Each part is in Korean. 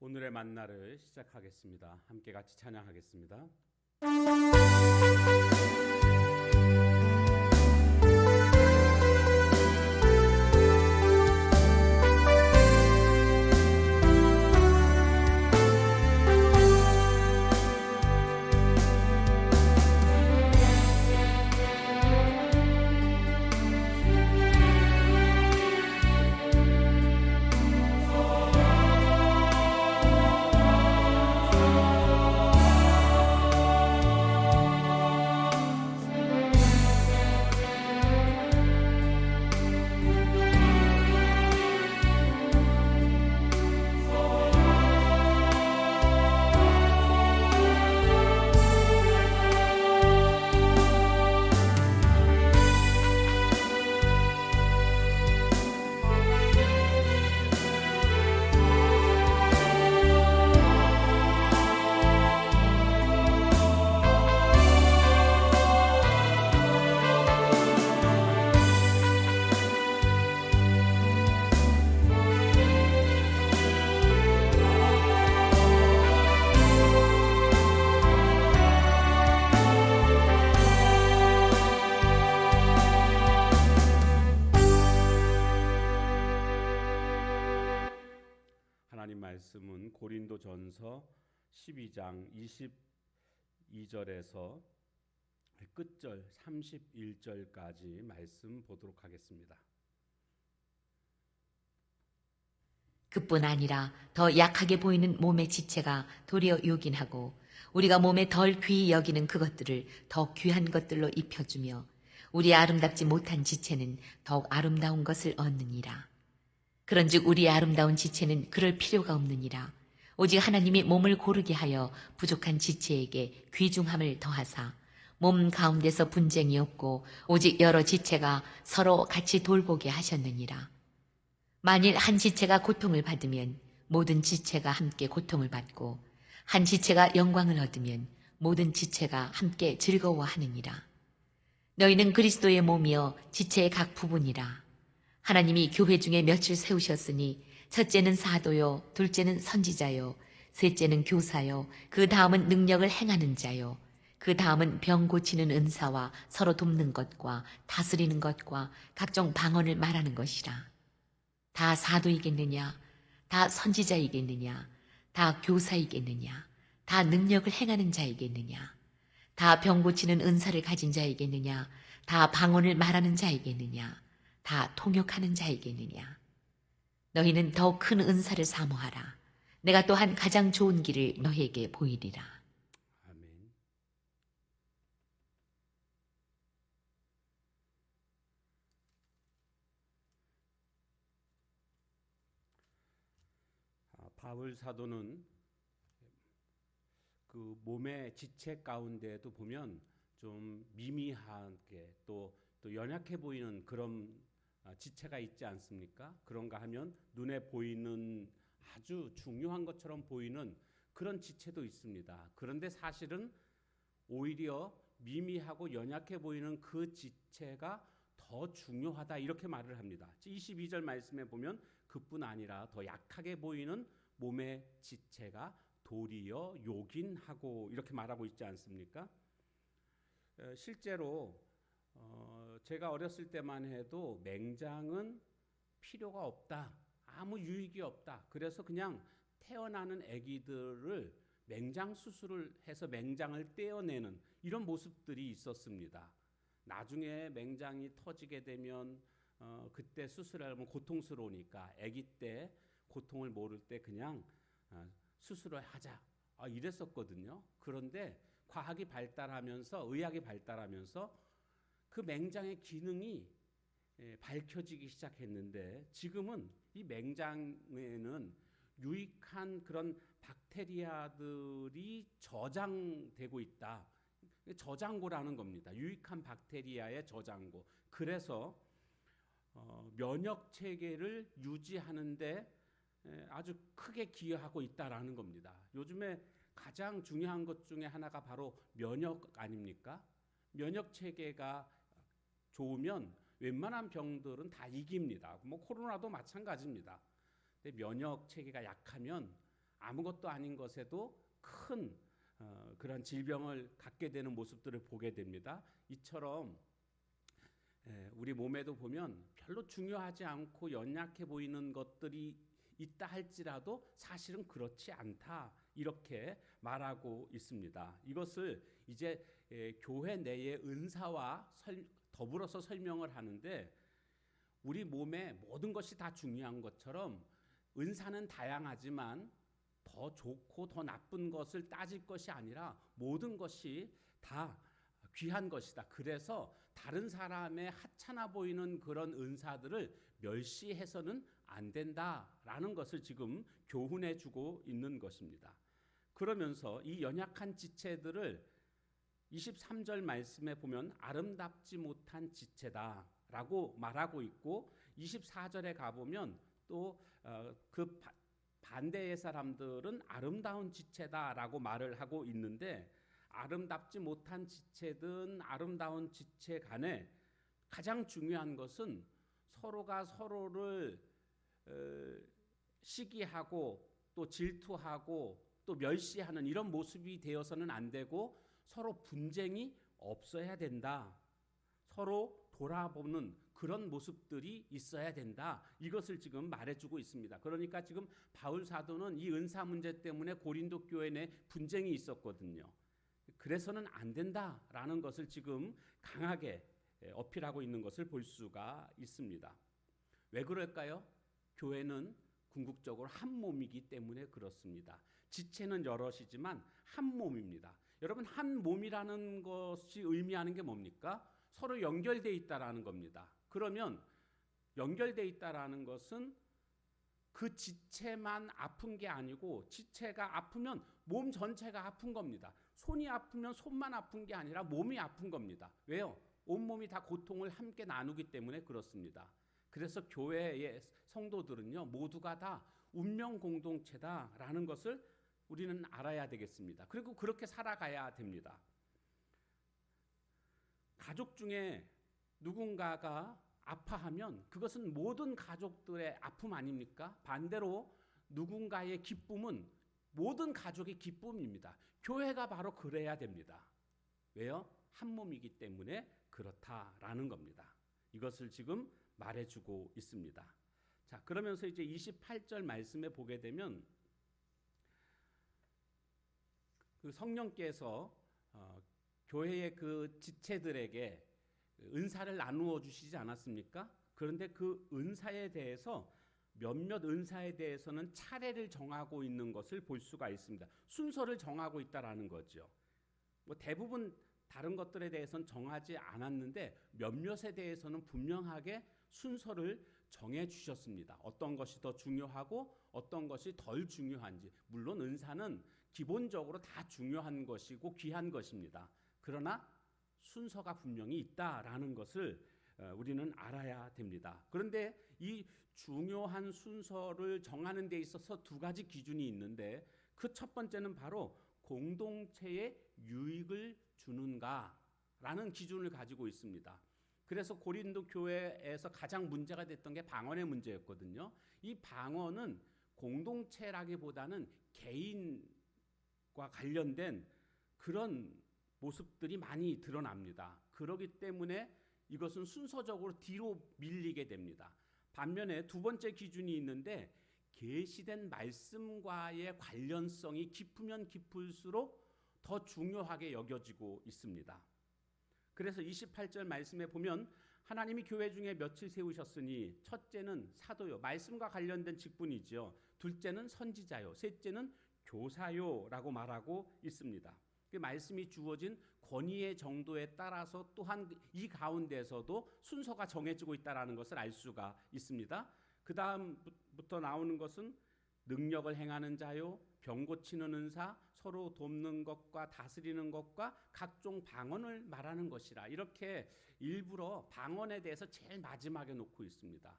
오늘의 만나를 시작하겠습니다. 함께 같이 찬양하겠습니다. 하나님 말씀은 고린도전서 12장 22절에서 끝절 31절까지 말씀 보도록 하겠습니다. 그뿐 아니라 더 약하게 보이는 몸의 지체가 도리어 요긴하고 우리가 몸에 덜 귀히 여기는 그것들을 더 귀한 것들로 입혀주며 우리 아름답지 못한 지체는 더욱 아름다운 것을 얻느니라. 그런즉 우리의 아름다운 지체는 그럴 필요가 없느니라. 오직 하나님이 몸을 고르게 하여 부족한 지체에게 귀중함을 더하사 몸 가운데서 분쟁이 없고 오직 여러 지체가 서로 같이 돌보게 하셨느니라. 만일 한 지체가 고통을 받으면 모든 지체가 함께 고통을 받고 한 지체가 영광을 얻으면 모든 지체가 함께 즐거워하느니라. 너희는 그리스도의 몸이여 지체의 각 부분이라. 하나님이 교회 중에 몇을 세우셨으니 첫째는 사도요, 둘째는 선지자요, 셋째는 교사요, 그 다음은 능력을 행하는 자요, 그 다음은 병 고치는 은사와 서로 돕는 것과 다스리는 것과 각종 방언을 말하는 것이라. 다 사도이겠느냐? 다 선지자이겠느냐? 다 교사이겠느냐? 다 능력을 행하는 자이겠느냐? 다 병 고치는 은사를 가진 자이겠느냐? 다 방언을 말하는 자이겠느냐? 다 통역하는 자이겠느냐? 너희는 더욱 큰 은사를 사모하라. 내가 또한 가장 좋은 길을 너희에게 보이리라. 아멘. 바울 사도는 그 몸의 지체 가운데도 보면 좀 미미하게 또 연약해 보이는 그런 지체가 있지 않습니까? 그런가 하면 눈에 보이는 아주 중요한 것처럼 보이는 그런 지체도 있습니다. 그런데 사실은 오히려 미미하고 연약해 보이는 그 지체가 더 중요하다 이렇게 말을 합니다. 22절 말씀에 보면 그뿐 아니라 더 약하게 보이는 몸의 지체가 도리어 요긴하고 이렇게 말하고 있지 않습니까? 실제로 제가 어렸을 때만 해도 맹장은 필요가 없다. 아무 유익이 없다. 그래서 그냥 태어나는 아기들을 맹장 수술을 해서 맹장을 떼어내는 이런 모습들이 있었습니다. 나중에 맹장이 터지게 되면 그때 수술하면 고통스러우니까 아기 때 고통을 모를 때 그냥 수술을 하자 이랬었거든요. 그런데 과학이 발달하면서 의학이 발달하면서 그 맹장의 기능이 밝혀지기 시작했는데 지금은 이 맹장에는 유익한 그런 박테리아들이 저장되고 있다. 저장고라는 겁니다. 유익한 박테리아의 저장고. 그래서 면역 체계를 유지하는데 아주 크게 기여하고 있다라는 겁니다. 요즘에 가장 중요한 것 중에 하나가 바로 면역 아닙니까? 면역 체계가 좋으면 웬만한 병들은 다 이깁니다. 뭐 코로나도 마찬가지입니다. 근데 면역 체계가 약하면 아무것도 아닌 것에도 큰 그런 질병을 갖게 되는 모습들을 보게 됩니다. 이처럼 우리 몸에도 보면 별로 중요하지 않고 연약해 보이는 것들이 있다 할지라도 사실은 그렇지 않다 이렇게 말하고 있습니다. 이것을 이제 교회 내의 은사와 더불어서 설명을 하는데 우리 몸의 모든 것이 다 중요한 것처럼 은사는 다양하지만 더 좋고 더 나쁜 것을 따질 것이 아니라 모든 것이 다 귀한 것이다. 그래서 다른 사람의 하찮아 보이는 그런 은사들을 멸시해서는 안 된다라는 것을 지금 교훈해 주고 있는 것입니다. 그러면서 이 연약한 지체들을 23절 말씀에 보면 아름답지 못한 지체다라고 말하고 있고 24절에 가보면 또 그 반대의 사람들은 아름다운 지체다라고 말을 하고 있는데 아름답지 못한 지체든 아름다운 지체 간에 가장 중요한 것은 서로가 서로를 시기하고 또 질투하고 또 멸시하는 이런 모습이 되어서는 안 되고 서로 분쟁이 없어야 된다. 서로 돌아보는 그런 모습들이 있어야 된다. 이것을 지금 말해주고 있습니다. 그러니까 지금 바울 사도는 이 은사 문제 때문에 고린도 교회 내 분쟁이 있었거든요. 그래서는 안 된다라는 것을 지금 강하게 어필하고 있는 것을 볼 수가 있습니다. 왜 그럴까요? 교회는 궁극적으로 한 몸이기 때문에 그렇습니다. 지체는 여럿이지만 한 몸입니다. 여러분 한 몸이라는 것이 의미하는 게 뭡니까? 서로 연결되어 있다라는 겁니다. 그러면 연결되어 있다라는 것은 그 지체만 아픈 게 아니고 지체가 아프면 몸 전체가 아픈 겁니다. 손이 아프면 손만 아픈 게 아니라 몸이 아픈 겁니다. 왜요? 온몸이 다 고통을 함께 나누기 때문에 그렇습니다. 그래서 교회의 성도들은요 모두가 다 운명 공동체다라는 것을 우리는 알아야 되겠습니다. 그리고 그렇게 살아가야 됩니다. 가족 중에 누군가가 아파하면 그것은 모든 가족들의 아픔 아닙니까? 반대로 누군가의 기쁨은 모든 가족의 기쁨입니다. 교회가 바로 그래야 됩니다. 왜요? 한 몸이기 때문에 그렇다라는 겁니다. 이것을 지금 말해주고 있습니다. 자, 그러면서 이제 28절 말씀에 보게 되면 그 성령께서 교회의 그 지체들에게 은사를 나누어 주시지 않았습니까? 그런데 그 은사에 대해서 몇몇 은사에 대해서는 차례를 정하고 있는 것을 볼 수가 있습니다. 순서를 정하고 있다라는 거죠. 뭐 대부분 다른 것들에 대해서는 정하지 않았는데 몇몇에 대해서는 분명하게 순서를 정해 주셨습니다. 어떤 것이 더 중요하고 어떤 것이 덜 중요한지. 물론 은사는 기본적으로 다 중요한 것이고 귀한 것입니다. 그러나 순서가 분명히 있다라는 것을 우리는 알아야 됩니다. 그런데 이 중요한 순서를 정하는 데 있어서 두 가지 기준이 있는데 그 첫 번째는 바로 공동체에 유익을 주는가라는 기준을 가지고 있습니다. 그래서 고린도 교회에서 가장 문제가 됐던 게 방언의 문제였거든요. 이 방언은 공동체라기보다는 개인과 관련된 그런 모습들이 많이 드러납니다. 그렇기 때문에 이것은 순서적으로 뒤로 밀리게 됩니다. 반면에 두 번째 기준이 있는데 계시된 말씀과의 관련성이 깊으면 깊을수록 더 중요하게 여겨지고 있습니다. 그래서 28절 말씀에 보면 하나님이 교회 중에 며칠 세우셨으니 첫째는 사도요, 말씀과 관련된 직분이죠. 둘째는 선지자요, 셋째는 교사요라고 말하고 있습니다. 그 말씀이 주어진 권위의 정도에 따라서 또한 이 가운데서도 순서가 정해지고 있다는 것을 알 수가 있습니다. 그 다음부터 나오는 것은 능력을 행하는 자요, 병 고치는 은사, 서로 돕는 것과 다스리는 것과 각종 방언을 말하는 것이라. 이렇게 일부러 방언에 대해서 제일 마지막에 놓고 있습니다.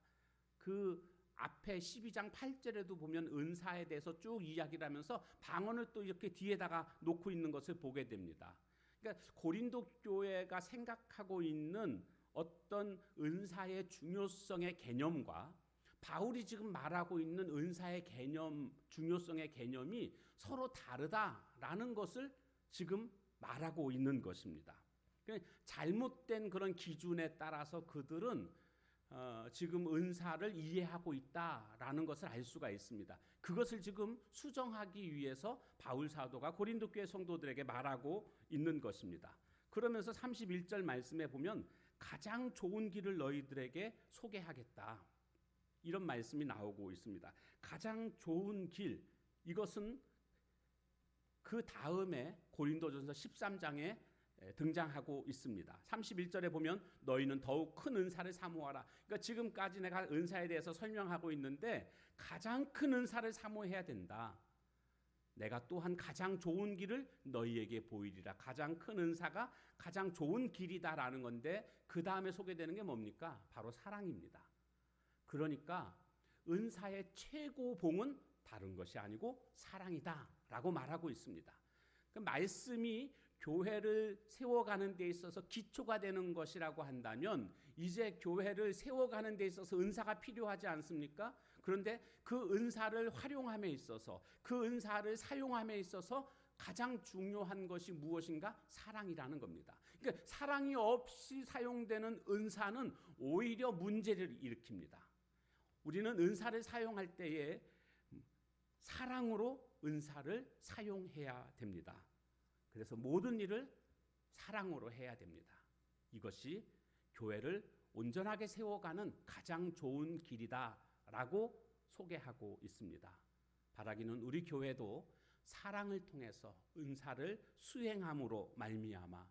그 앞에 12장 8절에도 보면 은사에 대해서 쭉 이야기를 하면서 방언을 또 이렇게 뒤에다가 놓고 있는 것을 보게 됩니다. 그러니까 고린도 교회가 생각하고 있는 어떤 은사의 중요성의 개념과 바울이 지금 말하고 있는 은사의 개념, 중요성의 개념이 서로 다르다라는 것을 지금 말하고 있는 것입니다. 잘못된 그런 기준에 따라서 그들은 지금 은사를 이해하고 있다라는 것을 알 수가 있습니다. 그것을 지금 수정하기 위해서 바울 사도가 고린도 교회 성도들에게 말하고 있는 것입니다. 그러면서 31절 말씀에 보면 가장 좋은 길을 너희들에게 소개하겠다, 이런 말씀이 나오고 있습니다. 가장 좋은 길, 이것은 그 다음에 고린도전서 13장에 등장하고 있습니다. 31절에 보면 너희는 더욱 큰 은사를 사모하라. 그러니까 지금까지 내가 은사에 대해서 설명하고 있는데 가장 큰 은사를 사모해야 된다. 내가 또한 가장 좋은 길을 너희에게 보이리라. 가장 큰 은사가 가장 좋은 길이다라는 건데 그 다음에 소개되는 게 뭡니까? 바로 사랑입니다. 그러니까 은사의 최고봉은 다른 것이 아니고 사랑이다라고 말하고 있습니다. 그 말씀이 교회를 세워가는 데 있어서 기초가 되는 것이라고 한다면 이제 교회를 세워가는 데 있어서 은사가 필요하지 않습니까? 그런데 그 은사를 활용함에 있어서, 그 은사를 사용함에 있어서 가장 중요한 것이 무엇인가? 사랑이라는 겁니다. 그러니까 사랑이 없이 사용되는 은사는 오히려 문제를 일으킵니다. 우리는 은사를 사용할 때에 사랑으로 은사를 사용해야 됩니다. 그래서 모든 일을 사랑으로 해야 됩니다. 이것이 교회를 온전하게 세워가는 가장 좋은 길이다라고 소개하고 있습니다. 바라기는 우리 교회도 사랑을 통해서 은사를 수행함으로 말미암아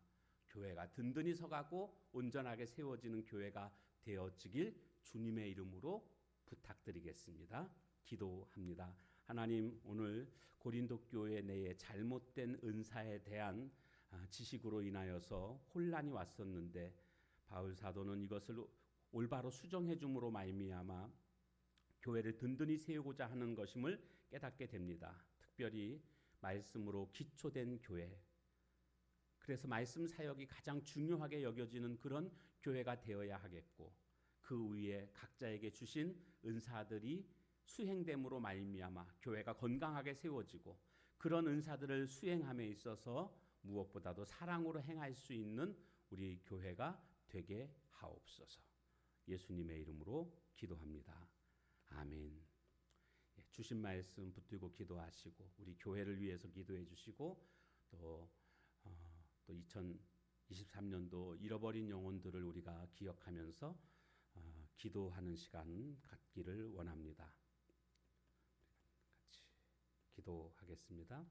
교회가 든든히 서가고 온전하게 세워지는 교회가 되어지길 주님의 이름으로 부탁드리겠습니다. 기도합니다. 하나님, 오늘 고린도 교회 내에 잘못된 은사에 대한 지식으로 인하여서 혼란이 왔었는데 바울 사도는 이것을 올바로 수정해 줌으로 말미암아 교회를 든든히 세우고자 하는 것임을 깨닫게 됩니다. 특별히 말씀으로 기초된 교회, 그래서 말씀 사역이 가장 중요하게 여겨지는 그런 교회가 되어야 하겠고, 그 위에 각자에게 주신 은사들이 수행됨으로 말미암아 교회가 건강하게 세워지고, 그런 은사들을 수행함에 있어서 무엇보다도 사랑으로 행할 수 있는 우리 교회가 되게 하옵소서. 예수님의 이름으로 기도합니다. 아멘. 주신 말씀 붙들고 기도하시고 우리 교회를 위해서 기도해 주시고 또 2023년도 잃어버린 영혼들을 우리가 기억하면서 기도하는 시간 갖기를 원합니다. 같이 기도하겠습니다.